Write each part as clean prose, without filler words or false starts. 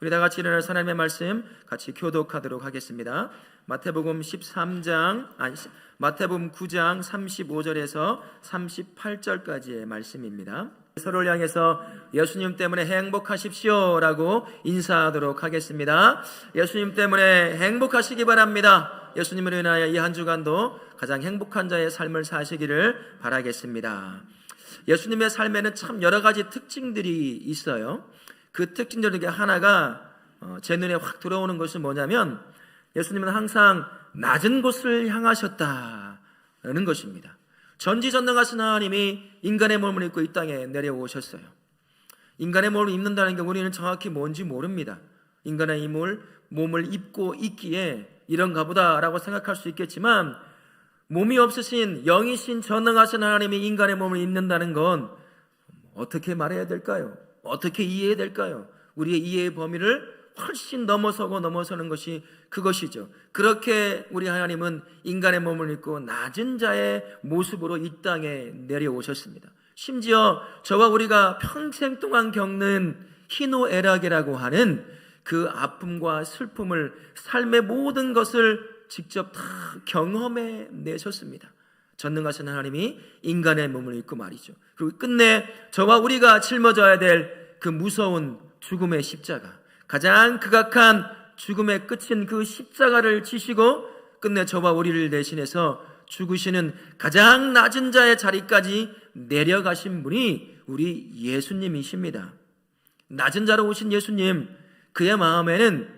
우리 다 같이 일어나서 하나님의 말씀 같이 교독하도록 하겠습니다. 마태복음 9장 35절에서 38절까지의 말씀입니다. 서로를 향해서 예수님 때문에 행복하십시오라고 인사하도록 하겠습니다. 예수님 때문에 행복하시기 바랍니다. 예수님으로 인하여 이 한 주간도 가장 행복한 자의 삶을 사시기를 바라겠습니다. 예수님의 삶에는 참 여러 가지 특징들이 있어요. 그 특징 중에 하나가 제 눈에 확 들어오는 것이 뭐냐면 예수님은 항상 낮은 곳을 향하셨다는 것입니다. 전지전능하신 하나님이 인간의 몸을 입고 이 땅에 내려오셨어요. 인간의 몸을 입는다는 게 우리는 정확히 뭔지 모릅니다. 인간의 몸을 입고 있기에 이런가 보다라고 생각할 수 있겠지만, 몸이 없으신 영이신 전능하신 하나님이 인간의 몸을 입는다는 건 어떻게 말해야 될까요? 어떻게 이해해야 될까요? 우리의 이해의 범위를 훨씬 넘어서는 것이 그것이죠. 그렇게 우리 하나님은 인간의 몸을 입고 낮은 자의 모습으로 이 땅에 내려오셨습니다. 심지어 저와 우리가 평생 동안 겪는 희노애락이라고 하는 그 아픔과 슬픔을, 삶의 모든 것을 직접 다 경험해 내셨습니다. 전능하신 하나님이 인간의 몸을 입고 말이죠. 그리고 끝내 저와 우리가 짊어져야 될 그 무서운 죽음의 십자가, 가장 극악한 죽음의 끝인 그 십자가를 지시고 끝내 저와 우리를 대신해서 죽으시는 가장 낮은 자의 자리까지 내려가신 분이 우리 예수님이십니다. 낮은 자로 오신 예수님, 그의 마음에는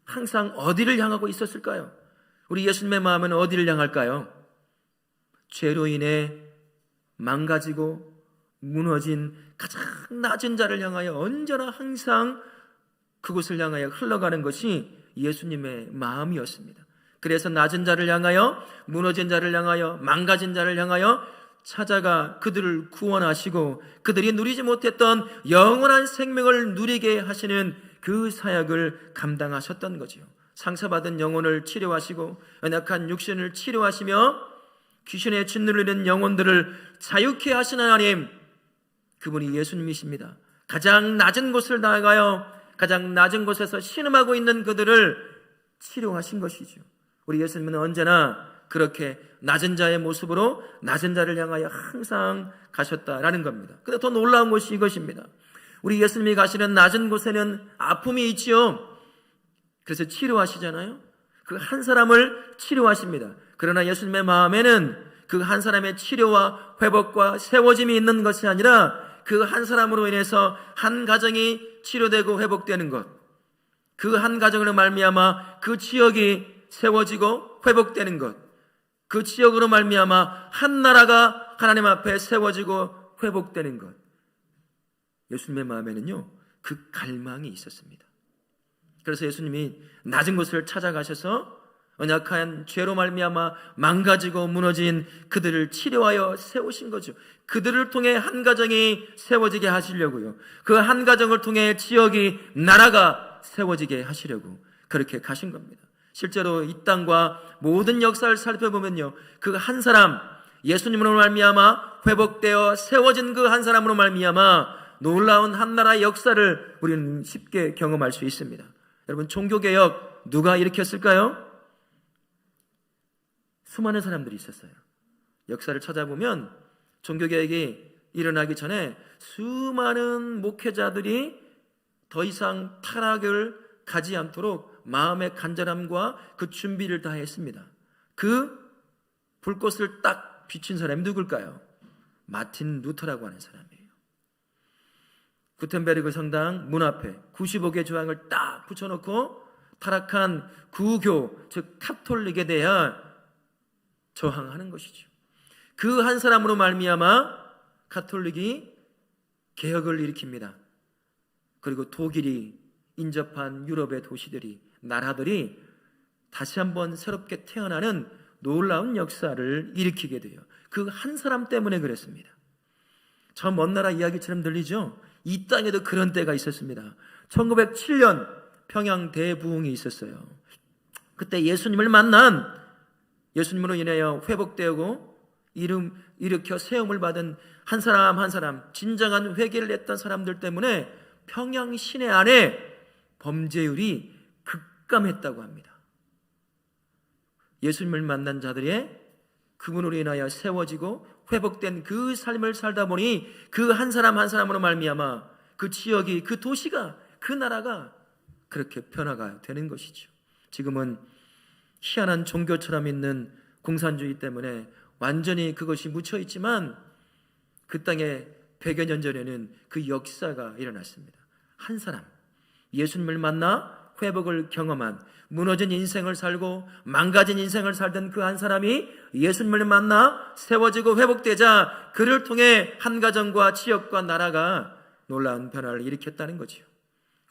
항상 어디를 향하고 있었을까요? 우리 예수님의 마음은 어디를 향할까요? 죄로 인해 망가지고 무너진 가장 낮은 자를 향하여 언제나 항상 그곳을 향하여 흘러가는 것이 예수님의 마음이었습니다. 그래서 낮은 자를 향하여, 무너진 자를 향하여, 망가진 자를 향하여 찾아가 그들을 구원하시고 그들이 누리지 못했던 영원한 생명을 누리게 하시는 그 사역을 감당하셨던 거죠. 상처받은 영혼을 치료하시고 연약한 육신을 치료하시며 귀신의 짓누르는 영혼들을 자유케 하신 하나님, 그분이 예수님이십니다. 가장 낮은 곳을 나아가요, 가장 낮은 곳에서 신음하고 있는 그들을 치료하신 것이죠. 우리 예수님은 언제나 그렇게 낮은 자의 모습으로 낮은 자를 향하여 항상 가셨다라는 겁니다. 근데 더 놀라운 것이 이것입니다. 우리 예수님이 가시는 낮은 곳에는 아픔이 있지요. 그래서 치료하시잖아요. 그 한 사람을 치료하십니다. 그러나 예수님의 마음에는 그 한 사람의 치료와 회복과 세워짐이 있는 것이 아니라 그 한 사람으로 인해서 한 가정이 치료되고 회복되는 것, 그 한 가정으로 말미암아 그 지역이 세워지고 회복되는 것, 그 지역으로 말미암아 한 나라가 하나님 앞에 세워지고 회복되는 것, 예수님의 마음에는요 그 갈망이 있었습니다. 그래서 예수님이 낮은 곳을 찾아가셔서 연약한 죄로 말미암아 망가지고 무너진 그들을 치료하여 세우신 거죠. 그들을 통해 한 가정이 세워지게 하시려고요. 그 한 가정을 통해 지역이, 나라가 세워지게 하시려고 그렇게 가신 겁니다. 실제로 이 땅과 모든 역사를 살펴보면요, 그 한 사람, 예수님으로 말미암아 회복되어 세워진 그 한 사람으로 말미암아 놀라운 한 나라의 역사를 우리는 쉽게 경험할 수 있습니다. 여러분, 종교개혁 누가 일으켰을까요? 수많은 사람들이 있었어요. 역사를 찾아보면 종교개혁이 일어나기 전에 수많은 목회자들이 더 이상 타락을 가지 않도록 마음의 간절함과 그 준비를 다 했습니다. 그 불꽃을 딱 비춘 사람이 누굴까요? 마틴 루터라고 하는 사람이에요. 구텐베르그 성당 문 앞에 95개 조항을 딱 붙여놓고 타락한 구교, 즉 카톨릭에 대한 저항하는 것이죠. 그 한 사람으로 말미암아 카톨릭이 개혁을 일으킵니다. 그리고 독일이 인접한 유럽의 도시들이, 나라들이 다시 한번 새롭게 태어나는 놀라운 역사를 일으키게 돼요. 그 한 사람 때문에 그랬습니다. 저 먼 나라 이야기처럼 들리죠? 이 땅에도 그런 때가 있었습니다. 1907년 평양 대부흥이 있었어요. 그때 예수님을 만난, 예수님으로 인하여 회복되고 일으켜 세움을 받은 한 사람 한 사람, 진정한 회개를 했던 사람들 때문에 평양 시내 안에 범죄율이 급감했다고 합니다. 예수님을 만난 자들의 그분으로 인하여 세워지고 회복된 그 삶을 살다 보니 그 한 사람 한 사람으로 말미암아 그 지역이, 그 도시가, 그 나라가 그렇게 변화가 되는 것이죠. 지금은 희한한 종교처럼 있는 공산주의 때문에 완전히 그것이 묻혀 있지만 그 땅에 100여 년 전에는 그 역사가 일어났습니다. 한 사람, 예수님을 만나 회복을 경험한, 무너진 인생을 살고 망가진 인생을 살던 그 한 사람이 예수님을 만나 세워지고 회복되자 그를 통해 한 가정과 지역과 나라가 놀라운 변화를 일으켰다는 거죠.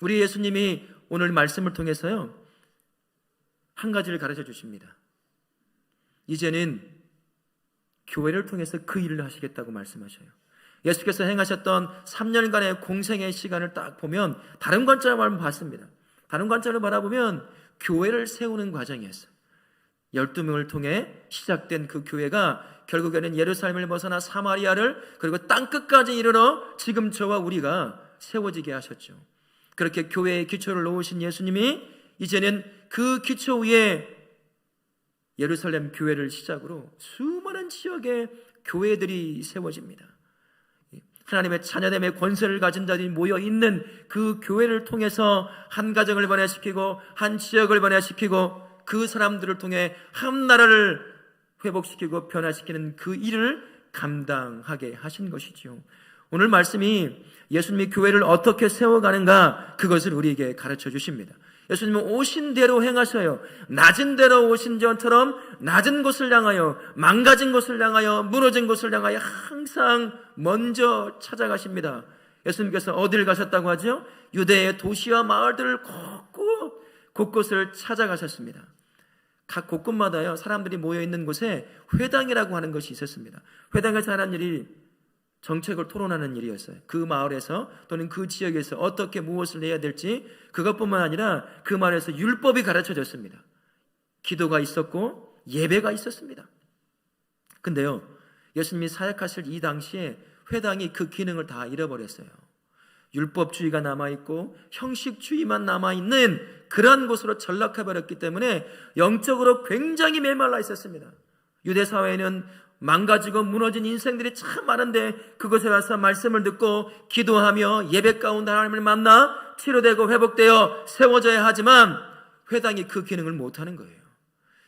우리 예수님이 오늘 말씀을 통해서요, 한 가지를 가르쳐 주십니다. 이제는 교회를 통해서 그 일을 하시겠다고 말씀하셔요. 예수께서 행하셨던 3년간의 공생의 시간을 딱 보면 다른 관점을 봤습니다. 다른 관점을 바라보면 교회를 세우는 과정이었어요. 12명을 통해 시작된 그 교회가 결국에는 예루살렘을 벗어나 사마리아를 그리고 땅끝까지 이르러 지금 저와 우리가 세워지게 하셨죠. 그렇게 교회의 기초를 놓으신 예수님이 이제는 그 기초 위에 예루살렘 교회를 시작으로 수많은 지역의 교회들이 세워집니다. 하나님의 자녀됨의 권세를 가진 자들이 모여있는 그 교회를 통해서 한 가정을 변화시키고 한 지역을 변화시키고 그 사람들을 통해 한 나라를 회복시키고 변화시키는 그 일을 감당하게 하신 것이죠. 오늘 말씀이 예수님이 교회를 어떻게 세워가는가, 그것을 우리에게 가르쳐 주십니다. 예수님은 오신 대로 행하셔요. 낮은 대로 오신 전처럼 낮은 곳을 향하여, 망가진 곳을 향하여, 무너진 곳을 향하여 항상 먼저 찾아가십니다. 예수님께서 어디를 가셨다고 하죠? 유대의 도시와 마을들을 곳곳을 찾아가셨습니다. 각 곳곳마다요, 사람들이 모여있는 곳에 회당이라고 하는 것이 있었습니다. 회당에서 하는 일이 정책을 토론하는 일이었어요. 그 마을에서 또는 그 지역에서 어떻게 무엇을 해야 될지, 그것뿐만 아니라 그 마을에서 율법이 가르쳐졌습니다. 기도가 있었고 예배가 있었습니다. 근데요, 예수님이 사역하실 이 당시에 회당이 그 기능을 다 잃어버렸어요. 율법주의가 남아있고 형식주의만 남아있는 그런 곳으로 전락해버렸기 때문에 영적으로 굉장히 메말라 있었습니다. 유대 사회에는 망가지고 무너진 인생들이 참 많은데 그곳에 와서 말씀을 듣고 기도하며 예배 가운데 하나님을 만나 치료되고 회복되어 세워져야 하지만 회당이 그 기능을 못하는 거예요.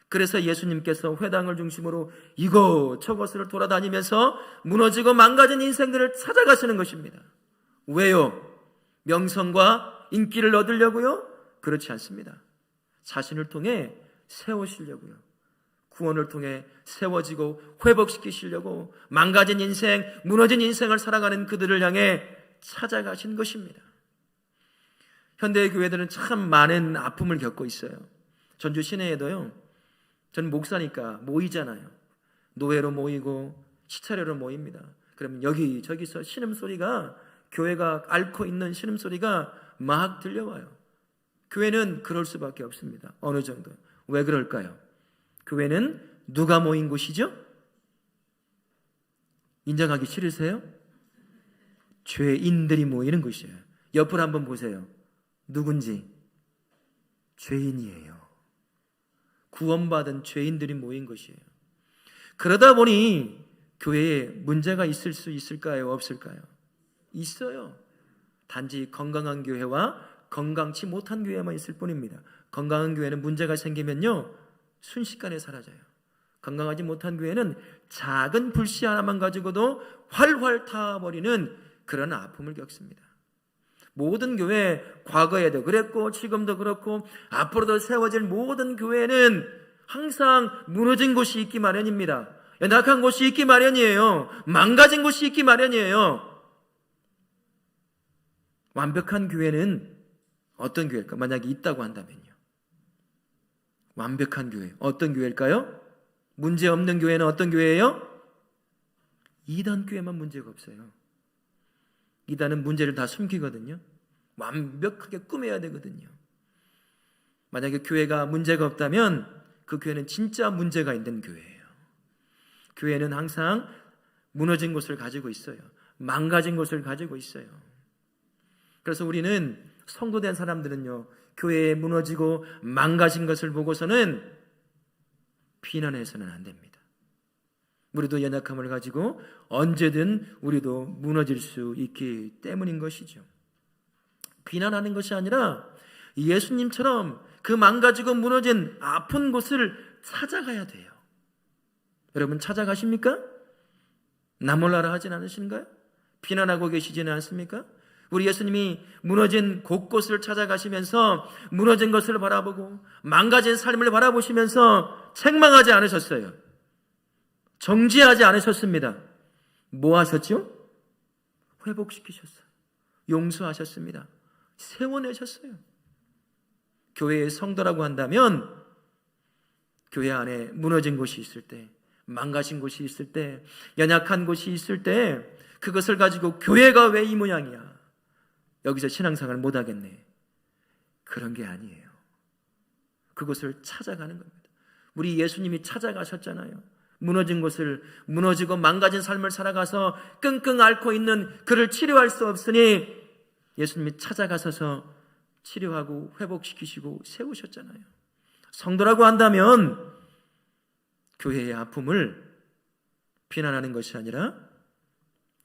그래서 예수님께서 회당을 중심으로 이곳저곳을 돌아다니면서 무너지고 망가진 인생들을 찾아가시는 것입니다. 왜요? 명성과 인기를 얻으려고요? 그렇지 않습니다. 자신을 통해 세우시려고요. 구원을 통해 세워지고 회복시키시려고 망가진 인생, 무너진 인생을 살아가는 그들을 향해 찾아가신 것입니다. 현대의 교회들은 참 많은 아픔을 겪고 있어요. 전주 시내에도요, 저는 목사니까 모이잖아요. 노예로 모이고 시차례로 모입니다. 그러면 여기저기서 신음소리가, 교회가 앓고 있는 신음소리가 막 들려와요. 교회는 그럴 수밖에 없습니다. 어느 정도. 왜 그럴까요? 교회는 누가 모인 곳이죠? 인정하기 싫으세요? 죄인들이 모이는 곳이에요. 옆을 한번 보세요. 누군지. 죄인이에요. 구원받은 죄인들이 모인 것이에요. 그러다 보니 교회에 문제가 있을 수 있을까요? 없을까요? 있어요. 단지 건강한 교회와 건강치 못한 교회만 있을 뿐입니다. 건강한 교회는 문제가 생기면요, 순식간에 사라져요. 건강하지 못한 교회는 작은 불씨 하나만 가지고도 활활 타버리는 그런 아픔을 겪습니다. 모든 교회, 과거에도 그랬고 지금도 그렇고 앞으로도 세워질 모든 교회는 항상 무너진 곳이 있기 마련입니다. 연약한 곳이 있기 마련이에요. 망가진 곳이 있기 마련이에요. 완벽한 교회는 어떤 교회일까? 만약에 있다고 한다면요. 완벽한 교회, 어떤 교회일까요? 문제 없는 교회는 어떤 교회예요? 이단 교회만 문제가 없어요. 이단은 문제를 다 숨기거든요. 완벽하게 꾸며야 되거든요. 만약에 교회가 문제가 없다면 그 교회는 진짜 문제가 있는 교회예요. 교회는 항상 무너진 곳을 가지고 있어요. 망가진 곳을 가지고 있어요. 그래서 우리는 성도된 사람들은요, 교회에 무너지고 망가진 것을 보고서는 비난해서는 안 됩니다. 우리도 연약함을 가지고 언제든 우리도 무너질 수 있기 때문인 것이죠. 비난하는 것이 아니라 예수님처럼 그 망가지고 무너진 아픈 곳을 찾아가야 돼요. 여러분 찾아가십니까? 나 몰라라 하진 않으신가요? 비난하고 계시지는 않습니까? 우리 예수님이 무너진 곳곳을 찾아가시면서 무너진 것을 바라보고 망가진 삶을 바라보시면서 책망하지 않으셨어요. 정죄하지 않으셨습니다. 뭐 하셨죠? 회복시키셨어요. 용서하셨습니다. 세워내셨어요. 교회의 성도라고 한다면 교회 안에 무너진 곳이 있을 때, 망가진 곳이 있을 때, 연약한 곳이 있을 때 그것을 가지고 교회가 왜 이 모양이야, 여기서 신앙생활을 못하겠네, 그런 게 아니에요. 그것을 찾아가는 겁니다. 우리 예수님이 찾아가셨잖아요. 무너진 곳을, 무너지고 망가진 삶을 살아가서 끙끙 앓고 있는 그를 치료할 수 없으니 예수님이 찾아가셔서 치료하고 회복시키시고 세우셨잖아요. 성도라고 한다면 교회의 아픔을 비난하는 것이 아니라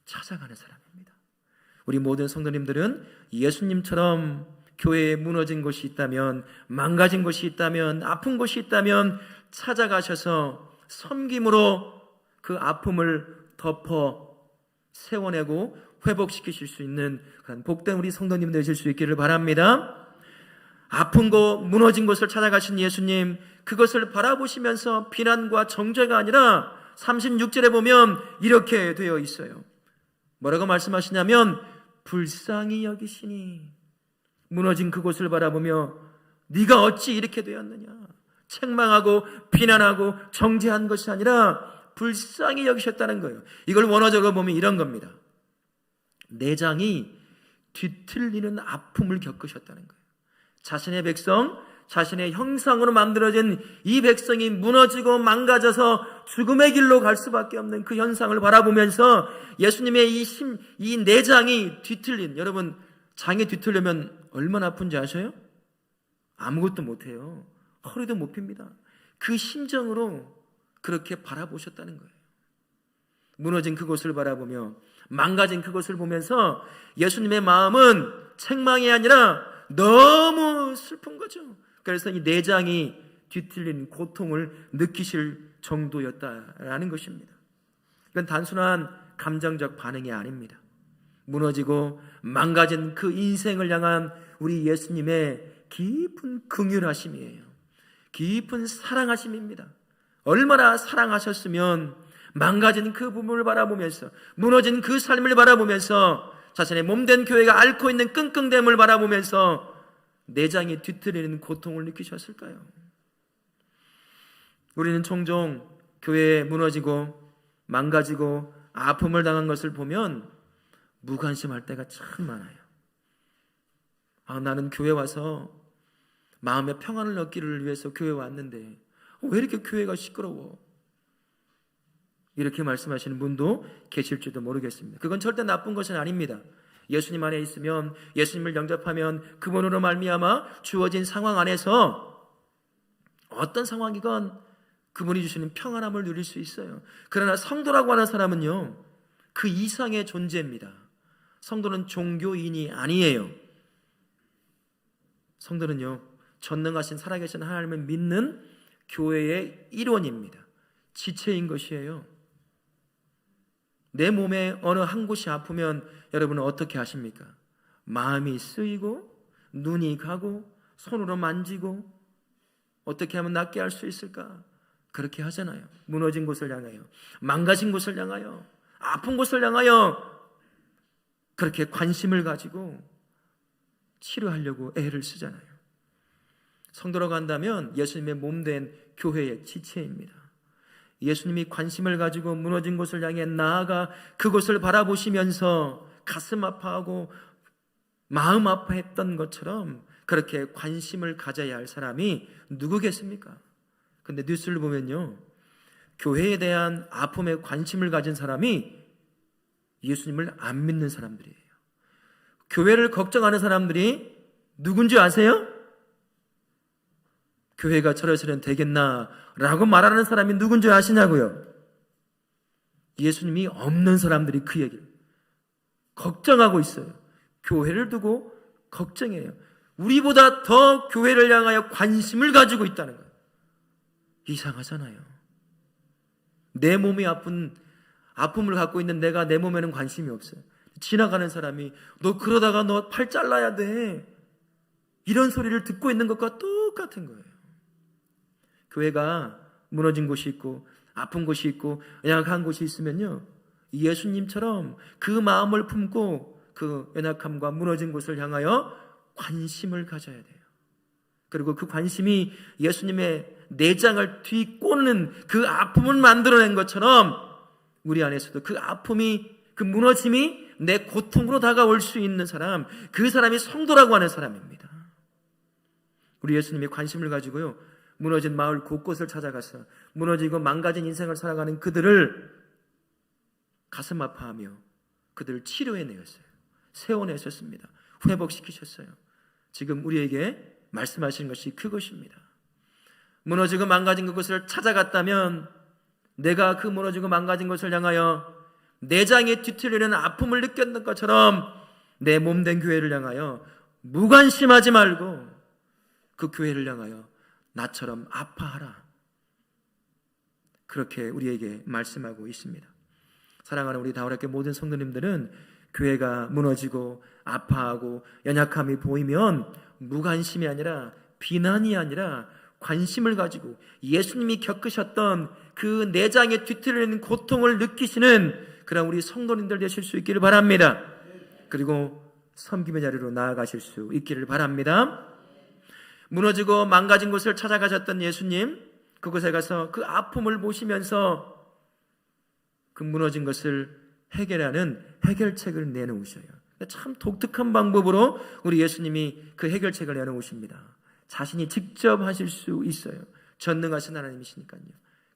찾아가는 사람입니다. 우리 모든 성도님들은 예수님처럼 교회에 무너진 곳이 있다면, 망가진 곳이 있다면, 아픈 곳이 있다면 찾아가셔서 섬김으로 그 아픔을 덮어 세워내고 회복시키실 수 있는 그런 복된 우리 성도님 되실 수 있기를 바랍니다. 아픈 곳, 무너진 곳을 찾아가신 예수님, 그것을 바라보시면서 비난과 정죄가 아니라 36절에 보면 이렇게 되어 있어요. 뭐라고 말씀하시냐면 불쌍히 여기시니, 무너진 그곳을 바라보며 네가 어찌 이렇게 되었느냐, 책망하고 비난하고 정죄한 것이 아니라 불쌍히 여기셨다는 거예요. 이걸 원어적으로 보면 이런 겁니다. 내장이 뒤틀리는 아픔을 겪으셨다는 거예요. 자신의 백성, 자신의 형상으로 만들어진 이 백성이 무너지고 망가져서 죽음의 길로 갈 수밖에 없는 그 현상을 바라보면서 예수님의 이 내장이 뒤틀린, 여러분 장이 뒤틀리면 얼마나 아픈지 아셔요? 아무것도 못해요. 허리도 못 핍니다. 그 심정으로 그렇게 바라보셨다는 거예요. 무너진 그곳을 바라보며 망가진 그곳을 보면서 예수님의 마음은 책망이 아니라 너무 슬픈 거죠. 그래서 이 내장이 뒤틀린 고통을 느끼실 정도였다라는 것입니다. 이건 단순한 감정적 반응이 아닙니다. 무너지고 망가진 그 인생을 향한 우리 예수님의 깊은 긍휼하심이에요. 깊은 사랑하심입니다. 얼마나 사랑하셨으면 망가진 그 부분을 바라보면서, 무너진 그 삶을 바라보면서, 자신의 몸된 교회가 앓고 있는 끙끙댐을 바라보면서 내장이 뒤틀리는 고통을 느끼셨을까요? 우리는 종종 교회에 무너지고 망가지고 아픔을 당한 것을 보면 무관심할 때가 참 많아요. 나는 교회 와서 마음의 평안을 얻기를 위해서 교회 왔는데 왜 이렇게 교회가 시끄러워? 이렇게 말씀하시는 분도 계실지도 모르겠습니다. 그건 절대 나쁜 것은 아닙니다. 예수님 안에 있으면, 예수님을 영접하면 그분으로 말미암아 주어진 상황 안에서 어떤 상황이건 그분이 주시는 평안함을 누릴 수 있어요. 그러나 성도라고 하는 사람은요, 그 이상의 존재입니다. 성도는 종교인이 아니에요. 성도는요, 전능하신 살아계신 하나님을 믿는 교회의 일원입니다. 지체인 것이에요. 내 몸에 어느 한 곳이 아프면 여러분은 어떻게 하십니까? 마음이 쓰이고 눈이 가고 손으로 만지고 어떻게 하면 낫게 할 수 있을까? 그렇게 하잖아요. 무너진 곳을 향하여, 망가진 곳을 향하여, 아픈 곳을 향하여 그렇게 관심을 가지고 치료하려고 애를 쓰잖아요. 성도라고 한다면 예수님의 몸된 교회의 지체입니다. 예수님이 관심을 가지고 무너진 곳을 향해 나아가 그곳을 바라보시면서 가슴 아파하고 마음 아파했던 것처럼 그렇게 관심을 가져야 할 사람이 누구겠습니까? 근데 뉴스를 보면요, 교회에 대한 아픔에 관심을 가진 사람이 예수님을 안 믿는 사람들이에요. 교회를 걱정하는 사람들이 누군지 아세요? 교회가 저래서는 되겠나 라고 말하는 사람이 누군지 아시냐고요? 예수님이 없는 사람들이 그 얘기를 걱정하고 있어요. 교회를 두고 걱정해요. 우리보다 더 교회를 향하여 관심을 가지고 있다는 거예요. 이상하잖아요. 내 몸이 아픔을 갖고 있는 내가 내 몸에는 관심이 없어요. 지나가는 사람이 너 그러다가 너 팔 잘라야 돼, 이런 소리를 듣고 있는 것과 똑같은 거예요. 교회가 무너진 곳이 있고 아픈 곳이 있고 연약한 곳이 있으면요, 예수님처럼 그 마음을 품고 그 연약함과 무너진 곳을 향하여 관심을 가져야 돼요. 그리고 그 관심이 예수님의 내장을 뒤꼬는 그 아픔을 만들어낸 것처럼 우리 안에서도 그 아픔이, 그 무너짐이 내 고통으로 다가올 수 있는 사람, 그 사람이 성도라고 하는 사람입니다. 우리 예수님이 관심을 가지고요, 무너진 마을 곳곳을 찾아가서 무너지고 망가진 인생을 살아가는 그들을 가슴 아파하며 그들을 치료해내었어요. 세워내셨습니다. 회복시키셨어요. 지금 우리에게 말씀하시는 것이 그것입니다. 무너지고 망가진 그곳을 찾아갔다면 내가 그 무너지고 망가진 것을 향하여 내장에 뒤틀리는 아픔을 느꼈던 것처럼 내 몸된 교회를 향하여 무관심하지 말고 그 교회를 향하여 나처럼 아파하라. 그렇게 우리에게 말씀하고 있습니다. 사랑하는 우리 다울학교 모든 성도님들은 교회가 무너지고 아파하고 연약함이 보이면 무관심이 아니라, 비난이 아니라 관심을 가지고 예수님이 겪으셨던 그 내장에 뒤틀리는 고통을 느끼시는 그런 우리 성도님들 되실 수 있기를 바랍니다. 그리고 섬김의 자리로 나아가실 수 있기를 바랍니다. 무너지고 망가진 곳을 찾아가셨던 예수님, 그곳에 가서 그 아픔을 보시면서 그 무너진 것을 해결하는 해결책을 내놓으셔요. 참 독특한 방법으로 우리 예수님이 그 해결책을 내놓으십니다. 자신이 직접 하실 수 있어요. 전능하신 하나님이시니까요.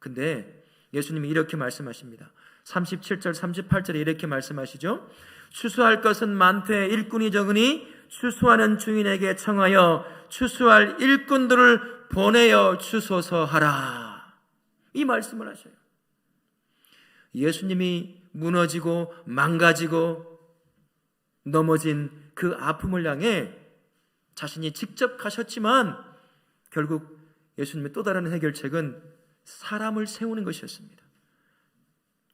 근데 예수님이 이렇게 말씀하십니다. 37절 38절에 이렇게 말씀하시죠. 추수할 것은 많되 일꾼이 적으니 추수하는 주인에게 청하여 추수할 일꾼들을 보내어 주소서 하라. 이 말씀을 하셔요. 예수님이 무너지고 망가지고 넘어진 그 아픔을 향해 자신이 직접 가셨지만 결국 예수님의 또 다른 해결책은 사람을 세우는 것이었습니다.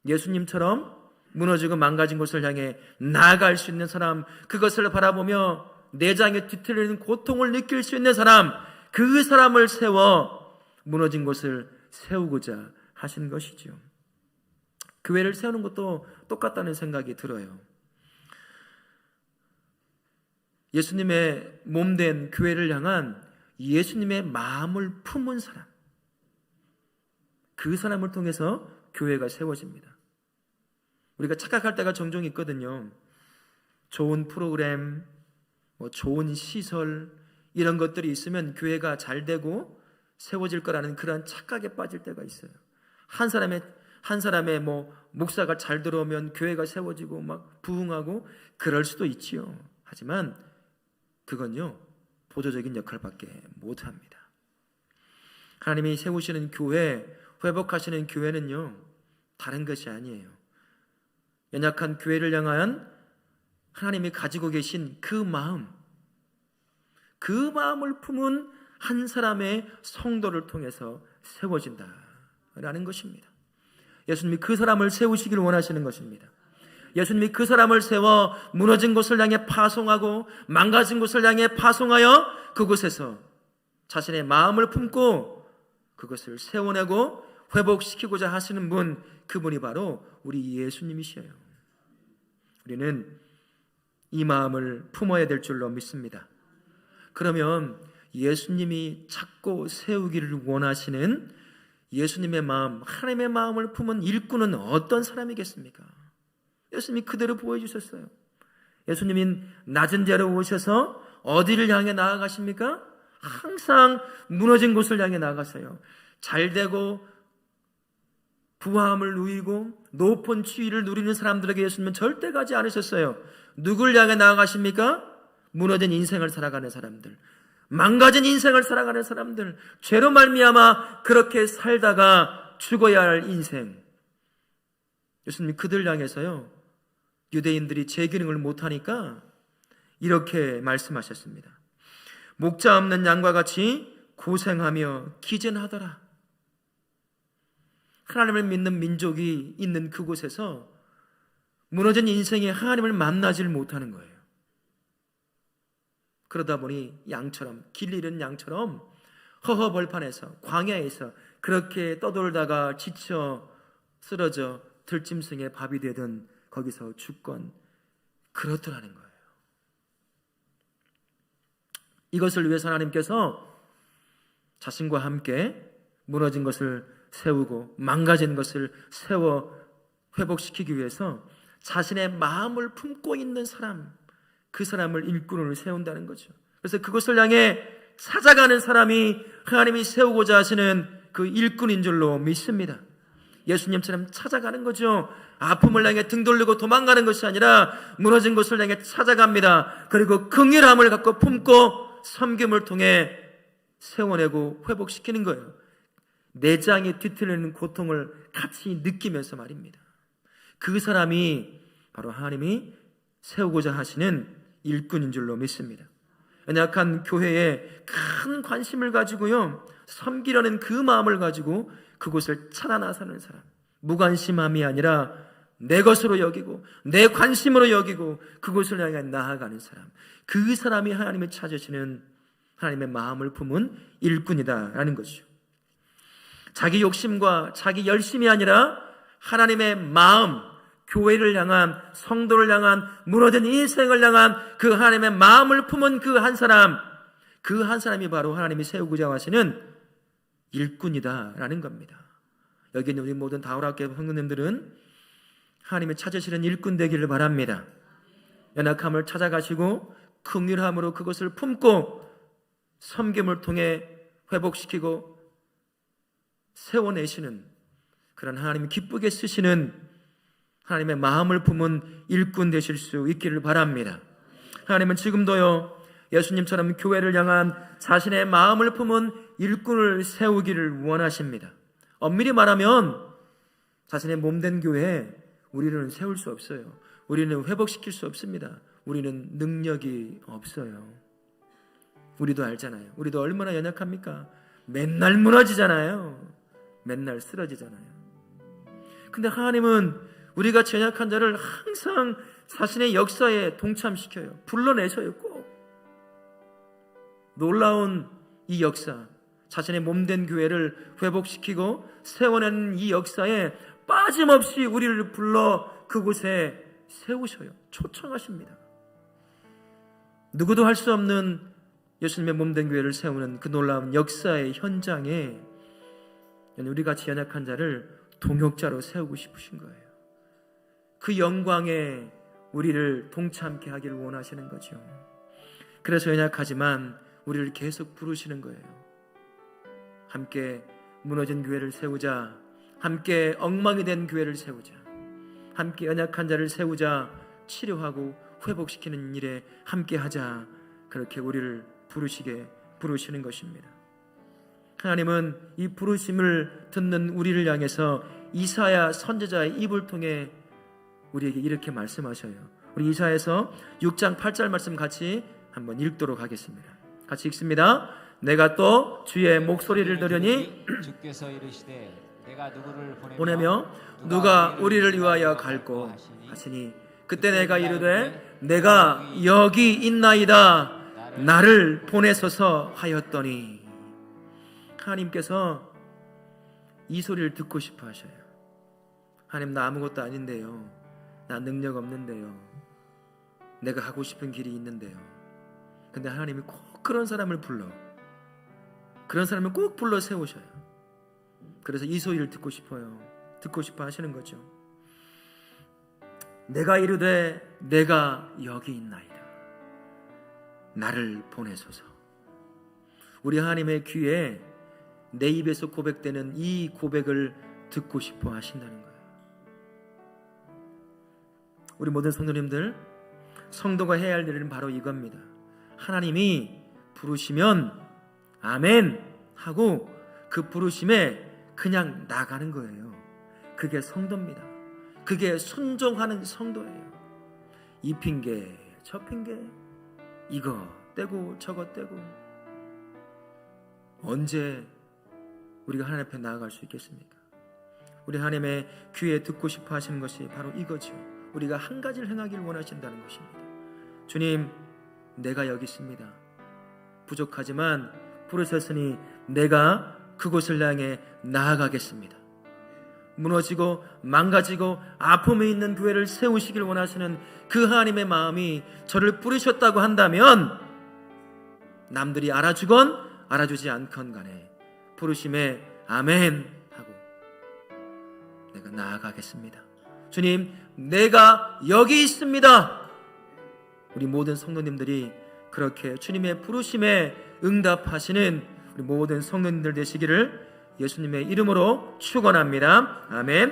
예수님처럼 무너지고 망가진 곳을 향해 나아갈 수 있는 사람, 그것을 바라보며 내장에 뒤틀리는 고통을 느낄 수 있는 사람, 그 사람을 세워 무너진 곳을 세우고자 하신 것이죠. 교회를 세우는 것도 똑같다는 생각이 들어요. 예수님의 몸된 교회를 향한 예수님의 마음을 품은 사람, 그 사람을 통해서 교회가 세워집니다. 우리가 착각할 때가 종종 있거든요. 좋은 프로그램, 좋은 시설, 이런 것들이 있으면 교회가 잘 되고 세워질 거라는 그런 착각에 빠질 때가 있어요. 한 사람의 목사가 잘 들어오면 교회가 세워지고 막 부흥하고 그럴 수도 있지요. 하지만 그건요, 보조적인 역할밖에 못합니다. 하나님이 세우시는 교회, 회복하시는 교회는요, 다른 것이 아니에요. 연약한 교회를 향한 하나님이 가지고 계신 그 마음, 그 마음을 품은 한 사람의 성도를 통해서 세워진다라는 것입니다. 예수님이 그 사람을 세우시기를 원하시는 것입니다. 예수님이 그 사람을 세워 무너진 곳을 향해 파송하고 망가진 곳을 향해 파송하여 그곳에서 자신의 마음을 품고 그것을 세워내고 회복시키고자 하시는 분, 그분이 바로 우리 예수님이셔요. 우리는 이 마음을 품어야 될 줄로 믿습니다. 그러면 예수님이 찾고 세우기를 원하시는 예수님의 마음, 하나님의 마음을 품은 일꾼은 어떤 사람이겠습니까? 예수님이 그대로 보여주셨어요. 예수님이 낮은 자로 오셔서 어디를 향해 나아가십니까? 항상 무너진 곳을 향해 나아가세요. 잘되고 부함을 누리고 높은 지위를 누리는 사람들에게 예수님은 절대 가지 않으셨어요. 누굴 향해 나아가십니까? 무너진 인생을 살아가는 사람들, 망가진 인생을 살아가는 사람들, 죄로 말미암아 그렇게 살다가 죽어야 할 인생, 예수님 그들 향해서요, 유대인들이 재기능을 못하니까 이렇게 말씀하셨습니다. 목자 없는 양과 같이 고생하며 기진하더라. 하나님을 믿는 민족이 있는 그곳에서 무너진 인생에 하나님을 만나질 못하는 거예요. 그러다 보니 양처럼, 길 잃은 양처럼 허허벌판에서, 광야에서 그렇게 떠돌다가 지쳐 쓰러져 들짐승의 밥이 되든 거기서 죽건 그렇더라는 거예요. 이것을 위해서 하나님께서 자신과 함께 무너진 것을 세우고 망가진 것을 세워 회복시키기 위해서 자신의 마음을 품고 있는 사람, 그 사람을 일꾼으로 세운다는 거죠. 그래서 그것을 향해 찾아가는 사람이 하나님이 세우고자 하시는 그 일꾼인 줄로 믿습니다. 예수님처럼 찾아가는 거죠. 아픔을 향해 등 돌리고 도망가는 것이 아니라 무너진 것을 향해 찾아갑니다. 그리고 긍휼함을 갖고 품고 섬김을 통해 세워내고 회복시키는 거예요. 내장에 뒤틀리는 고통을 같이 느끼면서 말입니다. 그 사람이 바로 하나님이 세우고자 하시는 일꾼인 줄로 믿습니다. 연약한 교회에 큰 관심을 가지고요, 섬기려는 그 마음을 가지고 그곳을 찾아 나서는 사람, 무관심함이 아니라 내 것으로 여기고 내 관심으로 여기고 그곳을 향해 나아가는 사람, 그 사람이 하나님이 찾으시는 하나님의 마음을 품은 일꾼이다라는 것이죠. 자기 욕심과 자기 열심이 아니라 하나님의 마음, 교회를 향한, 성도를 향한, 무너진 인생을 향한 그 하나님의 마음을 품은 그 한 사람, 그 한 사람이 바로 하나님이 세우고자 하시는 일꾼이다라는 겁니다. 여기 있는 우리 모든 다울학교 성도님들은 하나님이 찾으시는 일꾼 되기를 바랍니다. 연약함을 찾아가시고 긍휼함으로 그것을 품고 섬김을 통해 회복시키고 세워내시는, 그런 하나님이 기쁘게 쓰시는 하나님의 마음을 품은 일꾼 되실 수 있기를 바랍니다. 하나님은 지금도요, 예수님처럼 교회를 향한 자신의 마음을 품은 일꾼을 세우기를 원하십니다. 엄밀히 말하면 자신의 몸된 교회에 우리는 세울 수 없어요. 우리는 회복시킬 수 없습니다. 우리는 능력이 없어요. 우리도 알잖아요. 우리도 얼마나 연약합니까? 맨날 무너지잖아요. 맨날 쓰러지잖아요. 근데 하나님은 우리가 연약한 자를 항상 자신의 역사에 동참시켜요. 불러내셔요. 꼭. 놀라운 이 역사, 자신의 몸된 교회를 회복시키고 세워내는 이 역사에 빠짐없이 우리를 불러 그곳에 세우셔요. 초청하십니다. 누구도 할 수 없는 예수님의 몸된 교회를 세우는 그 놀라운 역사의 현장에 우리같이 연약한 자를 동역자로 세우고 싶으신 거예요. 그 영광에 우리를 동참케 하기를 원하시는 거죠. 그래서 연약하지만 우리를 계속 부르시는 거예요. 함께 무너진 교회를 세우자, 함께 엉망이 된 교회를 세우자, 함께 연약한 자를 세우자, 치료하고 회복시키는 일에 함께 하자, 그렇게 우리를 부르시는 것입니다. 하나님은 이 부르심을 듣는 우리를 향해서 이사야 선지자의 입을 통해 우리에게 이렇게 말씀하셔요. 우리 이사야서 6장 8절 말씀 같이 한번 읽도록 하겠습니다. 같이 읽습니다. 내가 또 주의 목소리를 들으니 주께서 이르시되 내가 누구를 보내며 누가 우리를 위하여 갈고 하시니 그때 내가 이르되 내가 여기 있나이다 나를 보내소서 하였더니, 하나님께서 이 소리를 듣고 싶어 하셔요. 하나님, 나 아무것도 아닌데요, 나 능력 없는데요, 내가 가고 싶은 길이 있는데요. 근데 하나님이 꼭 그런 사람을 그런 사람을 꼭 불러 세우셔요. 그래서 이 소리를 듣고 싶어 하시는 거죠. 내가 이르되 내가 여기 있나이다 나를 보내소서. 우리 하나님의 귀에 내 입에서 고백되는 이 고백을 듣고 싶어 하신다는 거예요. 우리 모든 성도님들, 성도가 해야 할 일은 바로 이겁니다. 하나님이 부르시면 아멘 하고 그 부르심에 그냥 나가는 거예요. 그게 성도입니다. 그게 순종하는 성도예요. 이 핑계 저 핑계 이거 떼고 저거 떼고 언제 우리가 하나님 앞에 나아갈 수 있겠습니까? 우리 하나님의 귀에 듣고 싶어 하시는 것이 바로 이거죠. 우리가 한 가지를 행하기를 원하신다는 것입니다. 주님, 내가 여기 있습니다. 부족하지만 부르셨으니 내가 그곳을 향해 나아가겠습니다. 무너지고 망가지고 아픔에 있는 교회를 세우시길 원하시는 그 하나님의 마음이 저를 부르셨다고 한다면 남들이 알아주건 알아주지 않건 간에 부르심에 아멘 하고 내가 나아가겠습니다. 주님, 내가 여기 있습니다. 우리 모든 성도님들이 그렇게 주님의 부르심에 응답하시는 우리 모든 성도님들 되시기를 예수님의 이름으로 축원합니다. 아멘.